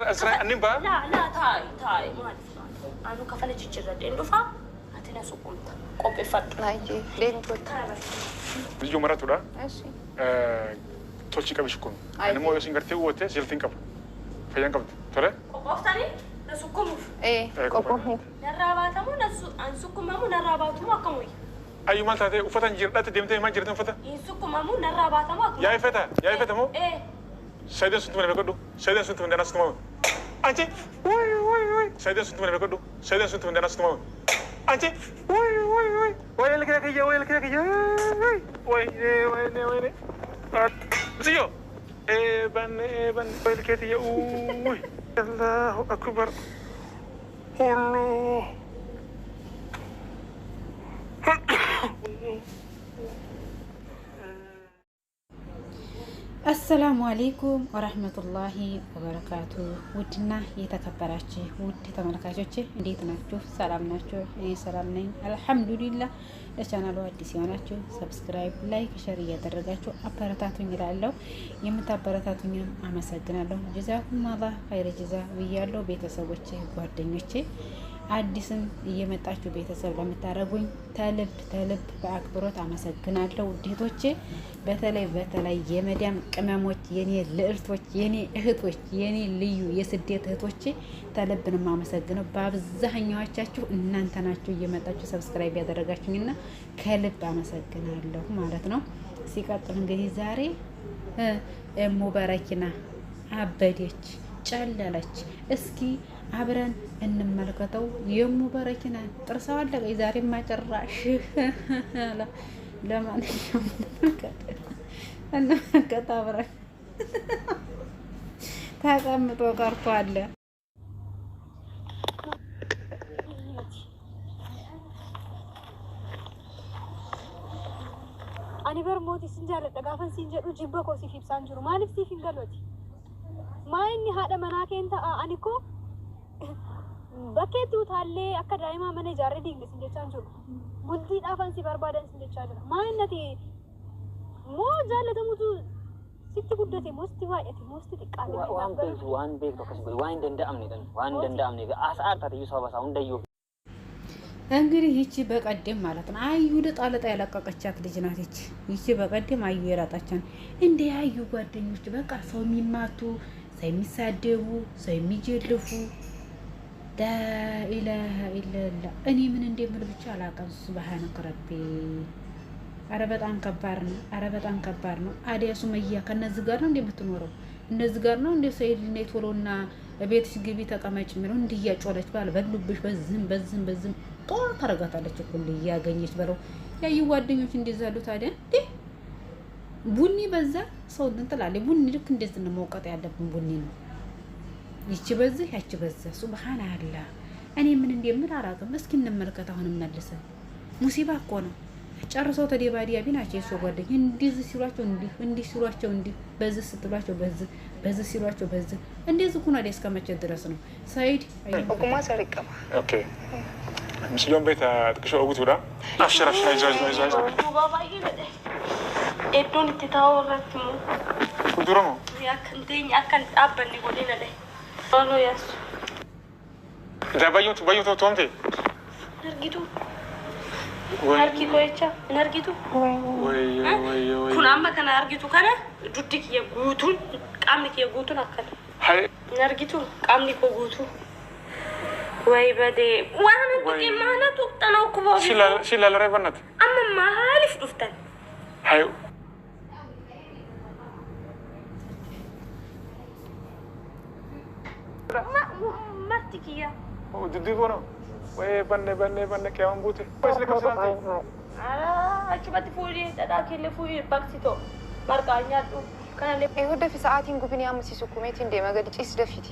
أسرع أني با لا تاي ما أنا كفلة تجرد إنه فا أتنا سكوت قبل فترة نايجي لين توت بيجو مرة ترى ماشي تولشي كابشكون أنا مو يسنجر تيوته زلتين كاب فيان كاب ترى قبفتني نسكوم إيه قبوه نراباتمو أنسكومامو نراباتمو أكموي أيوة ما تهدي وفتن جرت تديمتي ما جرتن فتن إنسكومامو نراباتمو يا فتا مو إيه سيدنا سنتو من بكدو سيدنا سنتو من دانا سنتو أنتي وي سيدنا سنتو من بكدو سيدنا سنتو من دانا سنتو أنتي وي لك يا وي زيو بن وي لك يا وي الله أكبر الله السلام عليكم ورحمة الله وبركاته. ودنا يتكبراتي ود تملكاتي እንዴት ናችሁ? ሰላም ናችሁ? እኔ ሰላም ነኝ አልহামዱሊላህ። ለቻናሉ አዲስ የሆናችሁ ሰብስክራይብ፣ ላይክ፣ ሼር እያደረጋችሁ አበረታቱኝ እላለሁ። የምታበረታቱኝም አመሰግናለሁ። ጀዛኩም አላህ ኸይር ጀዛ ብያለሁ። ቤተሰቦቼ፣ ጓደኞቼ አዲስም እየመጣችሁ ቤተሰብ ለምታረጉኝ ተልብ በአክብሮት አመሰግናለሁ። ውዴቶቼ በተለይ የመዳም ቅመሞች፣ የኔ ልዕልቶች፣ የኔ እህቶች፣ የኔ ልዩ የስደት እህቶቼ ተልብንም አመሰግነው። በአብዛኛዎቻችሁ እናንተ ናችሁ እየመጣችሁ ሰብስክራይብ ያደረጋችሁኝና ከልብ አመሰግናለሁ ማለት ነው። ሲቀጥል እንግዲህ ዛሬ ሙበረኪና አበደች፣ ጨለለች። እስኪ አብረን እንመልከተው። የሙበረኪና ጥርሰው አለቀ። ዛሬ ማጨራሽ ለማንኛውም እንመልከት አብረን። ተቀምጦ ቀርቷል። አኒ በርሞቲ ሲንጃለ ደጋፈን ሲንጀዱ ጅበኮ ሲፊብሳን ጅሩ ማሊፍ ሲፊንገሎቲ ማይኒ ሀደ መናኬንታ አኒኮ በከቱ ታለ አካዳይማ ማኔጀር ዲንግ ሲንጀቻን ጅሩ ቡልቲ ዳፈን ሲበርባደን ሲንጀቻለ ማይነቲ ሞ ጃለተ ሙቱ ሲቲ ጉደቴ ሞስቲ ዋየቲ ሞስቲ ዲቃለ ዋን ቤክ ተከስ ዋን ደንዳምኔ አሳርታት ይሰባሳው እንደዩ እንግዲህ ይቺ በቀደም ማለት ነው አዩ ለጣለጣ ያለቀቀቻት ልጅ ናት። ይቺ በቀደም አዩ የራጣቻን እንደ አዩ ጓደኞች በቃ ሰው የሚማቱ ሰው የሚሳደቡ ሰው የሚጀልፉ ዳኢላሃ ኢላላ እኔ ምን እንደምል ብቻ አላቀም። ሱብሃነከ ረቢ። አረ በጣም ከባድ ነው። አዲያ ሱመያ ከነዚህ ጋር ነው እንደምትኖረው እነዚህ ጋር ነው እንደ ሰይድ ነው ቶሎና ቤትሽ ግቢ ተቀመጭ ምለው እንዲያጮለች ባል በሉብሽ በዝም ጦር ታረጋታለች እኮ እንዲያገኘች በለው ያዩ ጓደኞች እንደዛ አሉ። ታዲያ ቡኒ በዛ ሰው እንትላለ ቡኒ ልክ እንደዚህ ነው መውቀጥ ያለብን ቡኒ ነው። ይቺ በዚህ ያቺ በዛ ሱብሃንአላህ። እኔ ምን እንደምል አላውቅም። እስኪ እንመልከት። አሁንም መልሰን ሙሲባ እኮ ነው። ጨርሰው ተደባዲያ ቢናቸው የሱ ጓደኛ እንደዚህ ሲሏቸው እንዲህ ሲሏቸው እንዲህ በዚህ ስትሏቸው በዚህ ሲሏቸው በዚህ እንደዚህ ኩና ደስ ከመቼ ድረስ ነው ሰይድ ኦኩማ ሰሪቀማ ኦኬ ምስሎም ቤት አጥቅሾ ወጉቱዳ አፍሽራሽ አይዞ ባባይ ለደ ኤዶን ተታወራቱ ኩዱሮሞ ያከንተኝ አከን አበኒ ጎዲና ላይ አሎ ያስ ባዩ ቶምቴ ነርጊቱ ነርጊቱ ነርጊቱ ወይ ኩናማ ከና ነርጊቱ ከነ ዱድክ የጉቱን ቃምኒክ የጉቱን አከለ ሃይ ነርጊቱ ቃምኒክ የጉቱ ወይ በዴ ዋና ዱቂ ማናቱ ተናው ኩባው ሲላል ረበናት አማማ ሀሊፍ ዱፍተን ሃይ ማትኪያ ዱዲጎ ነው ወይ በነ ከያም ቡት ወይስ ለከሰራንቴ አችበት ፉሪ ተዳከለ ፉሪ ባክሲቶ ማርካኛቱ ካለ ይሁደ في ساعتين ጉብን ያምሲሱ ኩሜት እንደ መገድ ጭስ ደፊቲ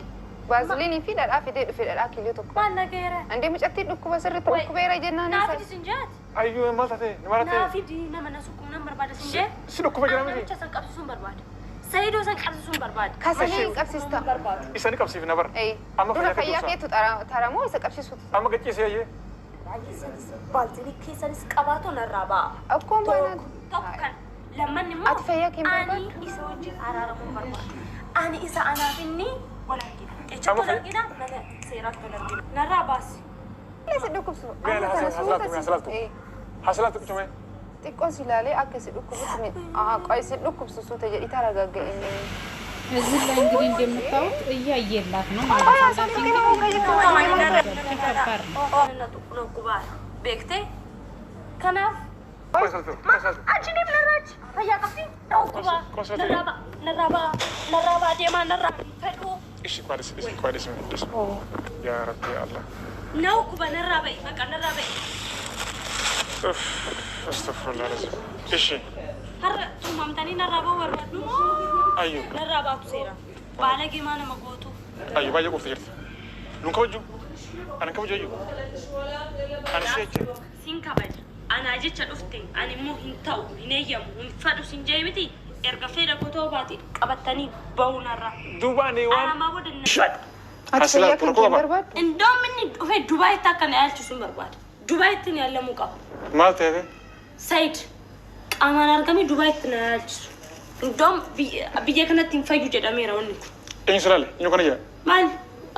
ባዝሊን ፊዳ ዳፊ ፊዳ ኪሎ ተቆ ማነገረ እንደ መጨት ድኩ በስርት ድኩ በራ ጀናና ናፊ ሲንጃት አዩ ማታቴ ነማራቴ ናፊ ዲ ነመነሱ ነምበር ባደ ሲንጀ ሲልኩ በጀናሚ ብቻ ሰንቀብሱን በርባድ ሰይዶ ሰንቀብሱን በርባድ ካሰኔ ቀብሲስታ ኢሰን ቀብሲፍ ነበር አማ ፈያከቱ ተራሞ ይሰቀብሲሱ አማ ገጭ ሲያየ ባልቲኒ ኬሰንስ ቀባቶ ነራባ እኮ ማለት ተከን ለምን አትፈያከ አኒ ኢሶጂ አራራሙ በርባድ አኒ ኢሳ አናፊኒ ወላኪ اتشوفوا كده انا سيرات بلرجل نرى باس ليس دوكم سو حصلت كم تكون سلالي أكسي دوكم بسمي قايس دوكم سو تجري ترى جاء እዚህ ላይ እንግዲህ እንደምታውቁት እያየላት ነው ማለት ነው። ቤክቴ ከናፍ አጅኒ ብለራች ፈያቀፊ ነው ኩባ ነራባ ዴማ ነራ ፈዱ እሺ ኳዲስ ያ ረቢ አላህ ነው ኩባ ነራበይ በቃ ነራበይ አስተግፊሩላህ ለዚህ እሺ ሀረ ማምታኒ ነራባ ወርባዱ አዩ ነራባ ኩሴራ ባለጌ ማነ መጎቱ አዩ ባየ ቆፍተ ጀርት ኑን ከወጁ አነ ከወጁ አዩ አነ ሸቸ ሲንካባይ አና አጀቸ ዱፍቴ አኒ ሙ ሂንታው ሂነየሙ እንፈዱ ሲንጀይብቲ ኤርጋፌ ደኮቶባቲ ቀበተኒ በውነራ ዱባኔ ዋን አማ ወደነ ሸጥ አስላ ፕሮኮባ እንደውም ምን ዱባይ ዱባይ ታከነ ያልችሱን በርባድ ዱባይ ትን ያለ ሙቃ ማለት ያለ ሰይድ ቃማን አርገሚ ዱባይ ትን ያልችሱ እንደውም ቢየከነት ይንፈዩ ጀዳሜራው እንት ኢንስላለ ኢንዮ ከነያ ማን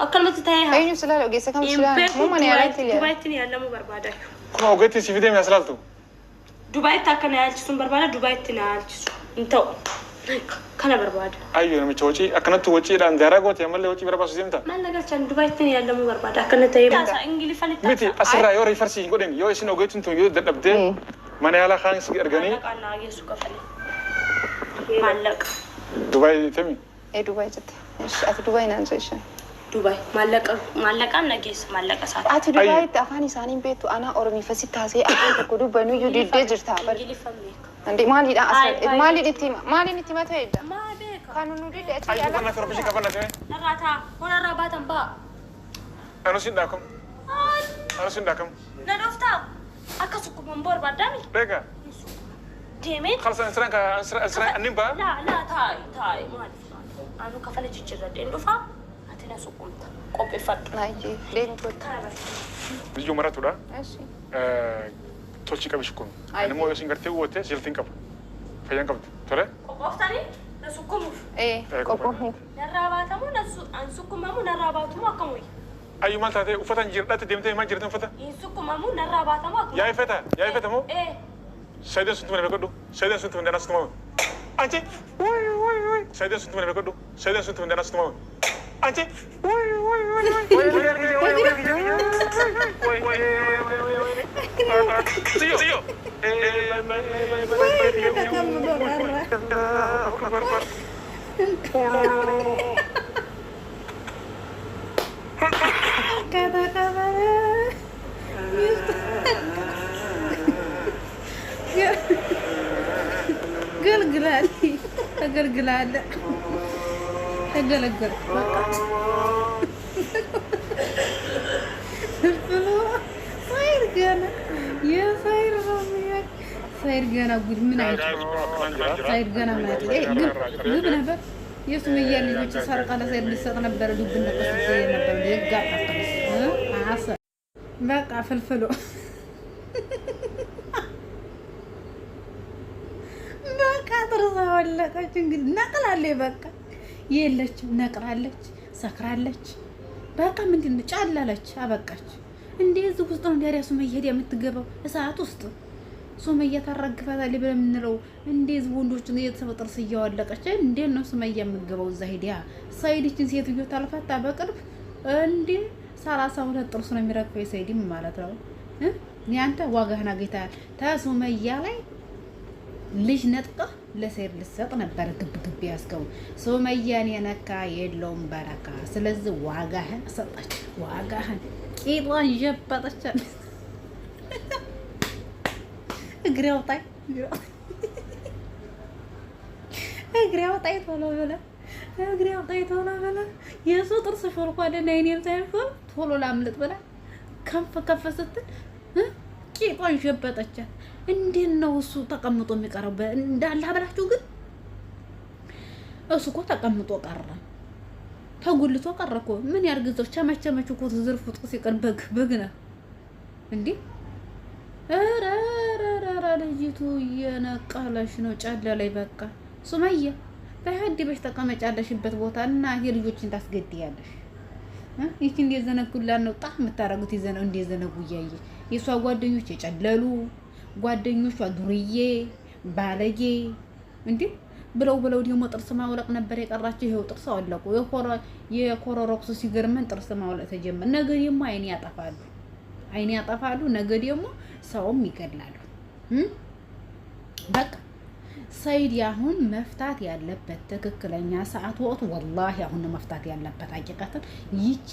አከልመት ታያ أينو سلالة وجيسة كم سلالة مو من يعرف ليه ዱባይ ትን ያለ ሙ በርባዳ ኩማ ወገት ሲቪዴ የሚያስላልቱ ዱባይ ታከነ ያልችሱን በርባዳ ዱባይ ትን ያልችሱ እንተው ከነ በርባዳ አዩ ነምቸ ወጪ አከነቱ ወጪ ዳን ዳራጎት ያመለ ወጪ በርባሱ ሲምታ ማለጋቻን ዱባይ ትን ያለ ሙ በርባዳ ከነተ ይባሳ እንግሊዝ ፈለታ ሚቲ አስራ ዮሪ ፈርሲ ጎደን ዮ ሲኖ ገቱን ቶ ዮ ደደብደ ማን ያላ ካንስ እርገኒ ማለቃና ኢየሱስ ከፈለ ማለቅ ዱባይ ተሚ إيه دبي جت إيش أتى دبي نانزيش ዱባይ ማለቃ ነጌስ ማለቀሳት أتى دبي تأخاني سانين بيتو أنا أورمي فسيت هذي أكيد تقولوا بنو يدي دجر تابر እንግሊዝ ፈምሊክ عندي مالي لا أصلا مالي دتي ما تهيدا ማ ቤካ كانوا نودي أتى አዩ يلا ከና ተረብሽ ከፈና ተሚ ነራታ ሆነ ረባተን ባ አኑ ሲንዳከም አኑ ሲንዳከም ነዶፍታ አከሱኩ መንቦር ባዳሚ ደጋ ዴሜት خلاص انسرا انبا ላ ታይ ማለት አኑ ከፈለች ይችላል እንዱፋ አተና ሱቁምታ ቆጴ ፈጥ نايجي دين كنت ልጁ መረቱዳ እሺ ቶልቺ ቀብሽኩ አንሞ ሲንገርቴ ወቴ ሲልቲን ቀብ ፈያን ቀብ ቶለ ቆፍታኒ ለሱቁሙ إيه كوكو ነራባተሙ ነሱ አንሱኩማሙ ነራባቱሙ አከሙይ አዩ ማልታቴ ኡፈታን ጅርዳት ደምቴ ማን ጅርተን ፈታ ይንሱኩማሙ ነራባተሙ አከሙይ ያይ ፈታ ሞ ሰይደን ስንት ምን በቀዱ ሰይደን ስንት ምን ደናስተማ አንቺ ወይ ሰይደን ስንት ምን በቀዱ ሰይደን ስንት ምን ደናስተማ አንቺ ወይ ሲዮ ተገልግላለ ተገለገል በቃ ሳይር ገና የሳይር ነው ሳይር ገና ጉድ ምን አይነት ሳይር ገና ማለት ልብ ነበር የሱመያ ልጆች ሰርቃ ለሳይር ሊሰጥ ነበር ልብ ነበር ይጋጣ አሰ በቃ ፍልፍሉ በቃ ጥርሳ ወለቀች እንግዲህ ነቅላለች በቃ የለችም ነቅላለች ሰክራለች በቃ ምንድን ነው ጫላለች አበቃች እንደዚህ ውስጥ ነው እንዲያ ሱመያ ሄዳ የምትገባው እሳት ውስጥ ሱመያ ታረግፋታለች ብለን የምንለው እንደዚህ ወንዶችን እየተሰበጠርስ እያወለቀች እንዴት ነው ሱመያ የምትገባው እዛ ሄዳ ሳይድችን ሴትዮ ታልፈታ በቅርብ እንዴ 32 ጥርስ ነው የሚረግፈው ሰይድም ማለት ነው ያንተ ዋጋህን አግኝተሃል ተሱመያ ላይ ልጅ ነጥቀህ ለሰይድ ልሰጥ ነበር ግብ ያስገው ሱመያን የነካ የለውም በረካ ስለዚህ ዋጋህን ሰጣች ዋጋህን ቂጧን ጀበጠች እግሬው ጣይ ቶሎ በለ የሱ ጥርስ ሾልኳ ደና የኔም ሳይሆን ቶሎ ላምልጥ ብላ ከፍ ስትል ቂጧን ጀበጠቻት እንዴት ነው እሱ ተቀምጦ የሚቀረው እንዳለ አብላችሁ ግን እሱ እኮ ተቀምጦ ቀረ ተጉልቶ ቀረ እኮ ምን ያርግዘው ቸመቸመች እኮ ዝርፍ ውጥ ሲቀር በግ ነው እንዴ ኧረ ልጅቱ እየነቀለሽ ነው ጨለለኝ በቃ ሱመያ በህዲ በሽ ተቀመጫለሽበት ቦታ እና የልጆችን ታስገድያለሽ ይቺ እንደዘነጉላት ነው ጣህ የምታረጉት ይዘነው እንደዘነጉ እያየ የሷ ጓደኞች የጨለሉ ጓደኞቿ ዱርዬ ባለጌ እንዴ ብለው ደግሞ ጥርስ ማውለቅ ነበር የቀራቸው። ይሄው ጥርስ አወለቁ። የኮሮሮክሱ ሲገርመን ጥርስ ማውለቅ ተጀመረ። ነገ ደግሞ አይን ያጠፋሉ። ነገ ደግሞ ሰውም ይገድላሉ። በቃ ሰይድ አሁን መፍታት ያለበት ትክክለኛ ሰዓት ወቅት ወላሂ አሁን መፍታት ያለበት አቂቃተን ይቺ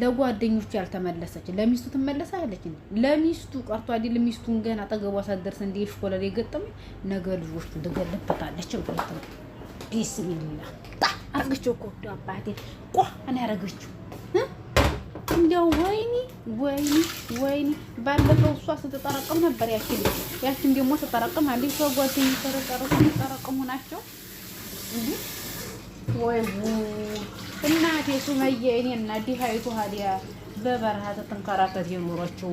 ለጓደኞቹ ያልተመለሰች ለሚስቱ ትመለሳለች እንዴ? ለሚስቱ ቀርቶ አይደል ሚስቱን ገና አጠገቧ ሳትደርስ እንደ ይሽኮለል የገጠመኝ ነገ ልጆቹ ትገለበታለች ማለት ነው። ቢስሚላህ አርገችው እኮ አባቴ እኔ አረገችው እንደው ወይኒ ባለፈው እሷ ስትጠረቅም ነበር ያችን ደግሞ ስትጠረቅም አንዴ እሷ ጓደኞቿ ተጠረቅሙ ናቸው እንዴ ወይ እናቴ ሱመያ እኔ እና ዲሃይቱ ሀዲያ በበረሃ ተንከራተት የኖረችው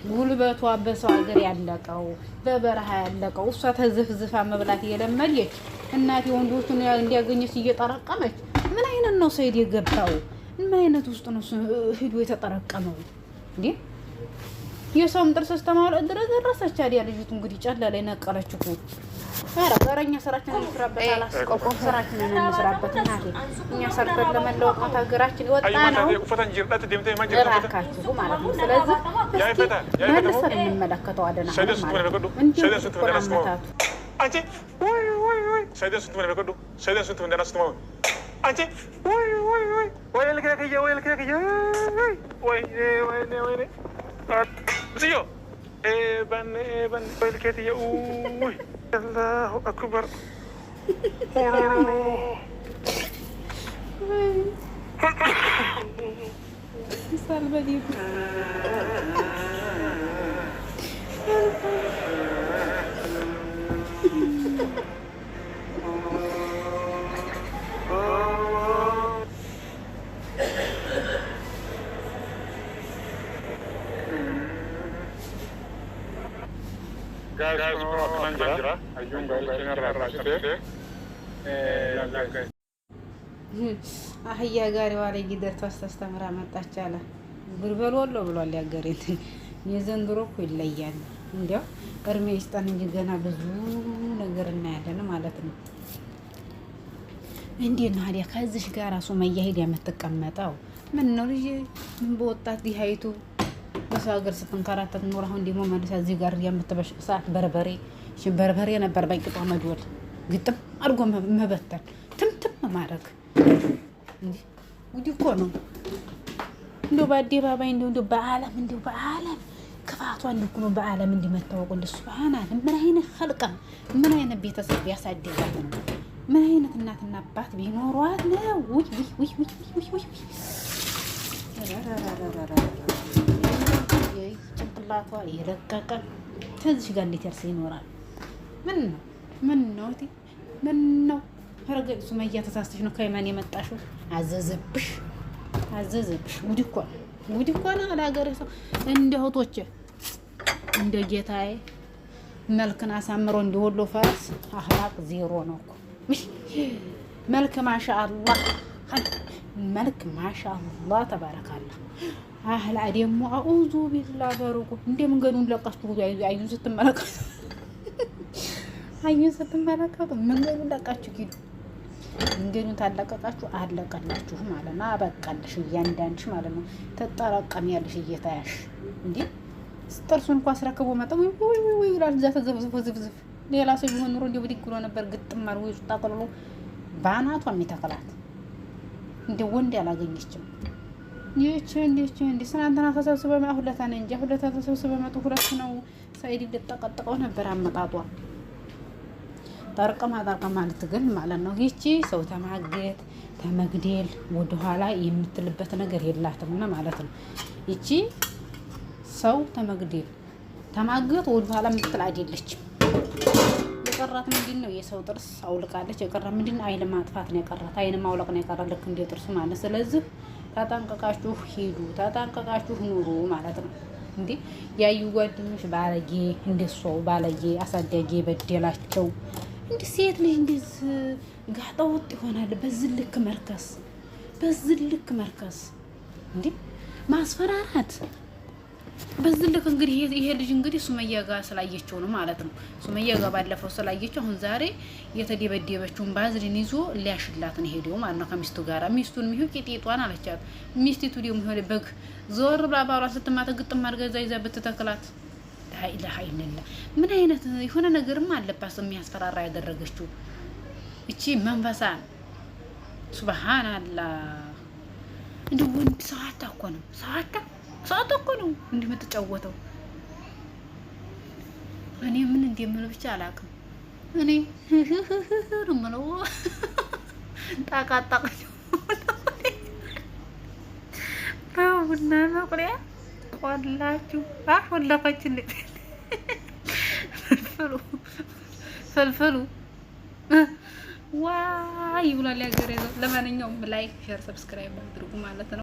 ጉልበቷ በሰው ሀገር ያለቀው በበረሃ ያለቀው እሷ ተዝፍዝፋ መብላት የለመደች እናቴ ወንዶቹን እንዲያገኘች እየጠረቀመች ምን አይነት ነው ሰይድ የገባው? ምን አይነት ውስጥ ነው ሂዶ የተጠረቀመው እንዴ? የሰውም ጥርስ ተማውለ ደረሰች አይደል? ልጅቱ እንግዲህ ጨላ ላይ ነቀለች እኮ አረጋረኛ ስራችንን እንስራበት አላስቆቆም ስራችንን እንስራበት እናቴ እኛ ሰርተን ለመለወጥ ሀገራችን ወጣ ነው እራካችሁ ማለት ነው። ስለዚህ መልሰን እንመለከተዋለን ማለት ነው። እንዲሁ አመታቱ አንቺ ወይ ሰይደን ስንት ነገር ገዱ ሰይደን ስንት እንደናስ ተማው አንቺ ወይ ልከከየ ወይ ብስዮ ባን ወይ ልከከየ ወይ الله أكبر سالبة دي አህያ ጋሪዋ ላይ ጊደርቷ አስተስተምራ መጣች አለ ጉርበል ወሎ ብሏል ያገሬት። የዘንድሮ እኮ ይለያል። እንዲያው እርሜ ይስጠን እንጂ ገና ብዙ ነገር እናያለን ማለት ነው። እንዴት ነው ታዲያ ከዚህ ጋር ሱመያ ሄዳ የምትቀመጠው? ምን ነው ልጅ ምን በወጣት ዲሃይቱ በሰው ሀገር ስትንከራተት ኖር አሁን ደግሞ መልሳ እዚህ ጋር የምትበሽ ሰዓት በርበሬ ነበር በቂጧ መድወል ግጥም አድርጎ መበተን ትምትም ማድረግ እንዴ ጉዲ እኮ ነው። እንደው በአደባባይ እንደው በዓለም ክፋቷ እንደው ነው በዓለም እንዲመታወቁ እንደሱ ሱብሃንአላህ። ምን አይነት ኸልቃ ምን አይነት ቤተሰብ ያሳደጋት ነው? ምን አይነት እናትና አባት ቢኖሯት ነው? ውይ ጭንቅላቷ የረቀቀ ከዚህ ጋር እንዴት ያርስ ይኖራል? ምን ነው ፈረገ ሱመያ ተሳስተሽ ነው ከየመን የመጣሽው? አዘዘብሽ ጉድ እኮ ነው ለሀገሬ ሰው እንደ እህቶቼ እንደ ጌታዬ መልክን አሳምሮ እንደወሎ ፈረስ አህላቅ ዜሮ ነው እኮ መልክ ማሻአላህ ተባረካላህ። አህላ ደግሞ አኡዙ ቢላ በሩቁ እንደ መንገዱን ለቃችሁ አዩን ስትመለከቱ መንገዱን ለቃችሁ ሂዱ። መንገዱን ታለቀቃችሁ አለቀላችሁ ማለት ነው። አበቃልሽ እያንዳንድሽ ማለት ነው። ተጠራቀሚያለሽ እየታያሽ እንዴ ጥርሱን እንኳን አስረክቦ መጣ ወይ ይላል። እዛ ተዘብዝፎ ዝፍዝፍ ሌላ ሰው ቢሆን ኑሮ እንዲሁ ብድግ ብሎ ነበር ግጥም አድርጎ ይዙ ታቀልሎ ባናቷ የሚተከላት እንደ ወንድ ያላገኘችም ይህች እንደ ስናንተና ተሰብስበው ሁለታ ነው እንጂ ሁለታ ተሰብስበው መጡ። ሁለት ነው ሰይድ ልጠቀጥቀው ነበር አመጣጧ ጠርቀማ ልትገል ማለት ነው። ይቺ ሰው ተማገት ተመግደል ወደኋላ የምትልበት ነገር የላትም ማለት ነው። ይቺ ሰው ተመግደል ተማገት ወደኋላ የምትል አይደለችም። የቀራት ምንድነው? የሰው ጥርስ አውልቃለች። የቀራት ምንድነው? አይን ማጥፋት ነው የቀራት። አይን ማውለቅ ነው የቀራት ልክ እንደ ጥርሱ ማለት። ስለዚህ ተጠንቀቃችሁ ሂዱ፣ ተጠንቀቃችሁ ኑሩ ማለት ነው። እንዴ ያዩ ጓደኞች ባለጌ እንደሷ ባለጌ አሳዳጊ በደላቸው እንዴ ሴት ልጅ እንደዚህ ጋጣ ወጥ ይሆናል። በዚህ ልክ መርከስ እንዴ ማስፈራራት በዚህ ልክ እንግዲህ ይሄ ልጅ እንግዲህ ሱመያ ጋር ስላየችው ነው ማለት ነው። ሱመያ ጋር ባለፈው ስላየችው አሁን ዛሬ የተደበደበችውን ባዝሊን ይዞ ሊያሽላት ነው ሄደው ማለት ነው ከሚስቱ ጋር። ሚስቱን ሚሁ ቂጤጧን አለቻት። ሚስቲቱ ደግሞ ሆነ በግ ዞር ብላ ባሏን ስትማተ ግጥም አድርጋ ይዛ ብትተክላት ላኢላሀ ኢለላህ። ምን አይነት የሆነ ነገርም አለባት የሚያስፈራራ ያደረገችው እቺ መንፈሳን ሱብሃንአላህ። እንደ ወንድ ሰዓት እኮ ነው ሰዓት እኮ ነው እንዲህ የምትጫወተው። እኔ ምን እንደምለው ብቻ አላውቅም። እኔ ምለው ጣቃጣቅ ቡና መቁሪያ ቆላችሁ ወላፋችን ፈልፈሉ ዋይ ይብላል ያገሬ። ለማንኛውም ላይክ ሼር ሰብስክራይብ አድርጉ ማለት ነው።